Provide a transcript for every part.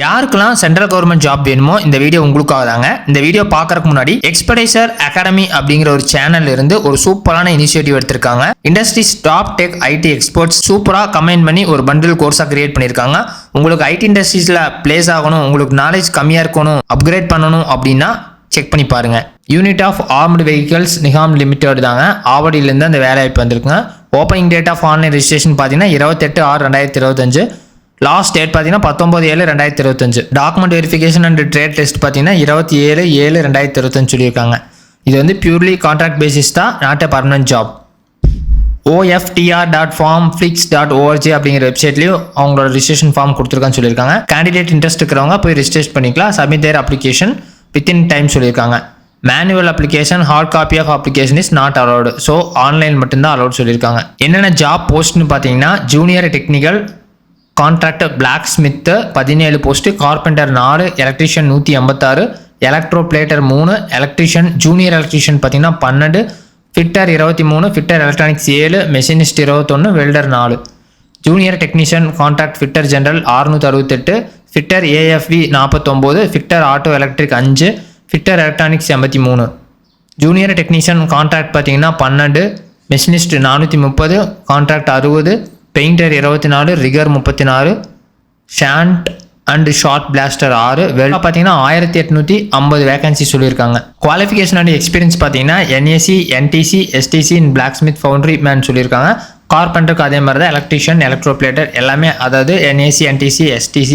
யாருக்கெல்லாம் central government job வேணுமோ இந்த வீடியோ உங்களுக்காக தாங்க. இந்த வீடியோ பார்க்கறதுக்கு முன்னாடி எக்ஸ்பெடைசர் அகாடமி அப்படிங்கிற ஒரு சேனல்ல இருந்து ஒரு சூப்பரான இனிஷியேட்டிவ் எடுத்திருக்காங்க. Industries top tech IT experts சூப்பரா கம்பைன் பண்ணி ஒரு பண்டில் கோர்ஸா கிரியேட் பண்ணியிருக்காங்க. உங்களுக்கு ஐடி இண்டஸ்ட்ரீஸ்ல பிளேஸ் ஆகணும், உங்களுக்கு நாலேஜ் கம்மியா இருக்கணும், அப்கிரேட் பண்ணணும் அப்படின்னா செக் பண்ணி பாருங்க. Unit of armoured vehicles Nigam limited தாங்க ஆவடியிலேருந்து அந்த வேலைவாய்ப்பு வந்திருக்குங்க. Opening date of online registration பார்த்தீங்கன்னா 28/6/2025. லாஸ்ட் டேட் பார்த்தீங்கன்னா 19/7/2025. Document verification and trade test பார்த்தீங்கன்னா 27/7/2025 சொல்லியிருக்காங்க. இது வந்து பியூர்லி கான்ட்ராக்ட் பேசிஸ் தான், not a permanent job. OFTR.formflix.org அப்படிங்கிற வெப்சைட்லேயும் அவங்களோட ரிஜிஸ்ட்ரேஷன் ஃபார்ம் கொடுத்துருக்கான்னு சொல்லியிருக்காங்க. கேண்டிடேட் இன்ட்ரெஸ்ட் இருக்கிறவங்க போய் ரிஜிஸ்ட்ரேட் பண்ணிக்கலாம். Submit their application within time சொல்லியிருக்காங்க. Manual application, hard copy of application is not allowed. So online மட்டும்தான் அலௌட் சொல்லியிருக்காங்க. என்னென்ன ஜாப் போஸ்ட்னு பார்த்தீங்கன்னா junior technical contractor blacksmith 17 post, carpenter 4, electrician 186, electroplater 3, electrician junior electrician பார்த்தீங்கன்னா 12, fitter 23, fitter electronics 7, machinist 21, welder 4. Junior technician contract fitter general 668, fitter AFV 49, fitter auto electric 5, fitter electronics 83. Junior technician contract பார்த்தீங்கன்னா 12, machinist 430, contract 60, painter 24, rigger 34, shan't and short plaster 6. Welder பார்த்தீங்கன்னா 1850 vacancy சொல்லியிருக்காங்க. Qualification and experience பார்த்தீங்கன்னா NAC, NTC, STC இன் black Smith foundry man சொல்லியிருக்காங்க. கார்பெண்டருக்கு அதே மாதிரி தான் electrician, எலக்ட்ரோபிளேட்டர் எல்லாமே, அதாவது NAC, NTC, STC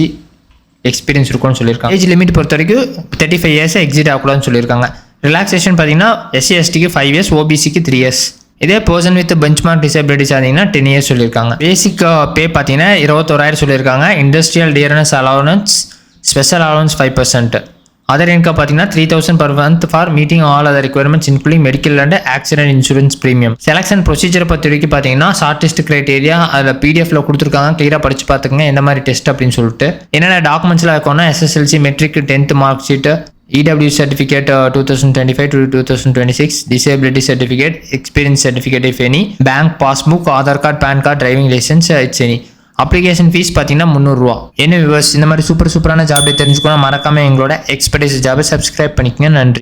எக்ஸ்பீரியன்ஸ் இருக்கும்னு சொல்லியிருக்காங்க. ஏஜ் லிமிட் பொறுத்த வரைக்கும் 35 இயர்ஸ் எக்ஸிட் ஆகக்கூடாதுன்னு சொல்லியிருக்காங்க. ரிலாக்ஸேஷன் பார்த்தீங்கன்னா SC STக்கு 5 இயர்ஸ், OBCக்கு 3 இயர்ஸ். இதே பர்சன் வித் பெஞ்ச்மார்க் டிசபிலிட்டிஸ் பார்த்தீங்கன்னா 10 இயர்ஸ் சொல்லியிருக்காங்க. பேசிக் பே பார்த்தீங்கன்னா 21,000 சொல்லியிருக்காங்க. Industrial dearness allowance, special allowance 5%. Other income பார்த்தீங்கன்னா 3,000 per month for meeting all other requirements including medical and accident insurance premium. Selection ப்ரொசீஜரை பொறுத்த வரைக்கும் பார்த்தீங்கன்னா ஷார்டெஸ்ட் கிரைட்டேரியா அதில் PDF கொடுத்துருக்காங்க. கிளியராக படிச்சு பார்த்துக்கங்க என்ன மாதிரி டெஸ்ட் அப்படின்னு சொல்லிட்டு. என்னென்ன டாக்குமெண்ட்ஸ்லாம் இருக்கணும்னா SSLC, matric, 10th mark sheet, EW certificate 2025 to 2026, disability certificate, experience certificate if any, bank passbook, Aadhaar card, PAN card, driving license, it's any. Application fees பார்த்தீங்கன்னா 300 ரூபா. என்ன வியூவர்ஸ், இந்த மாதிரி சூப்பரான ஜாப் தெரிஞ்சுக்கணும் மறக்காம எங்களோட எக்ஸ்பெர்டைஸ் ஜாபை சப்ஸ்கிரைப் பண்ணிக்கங்க. நன்றி.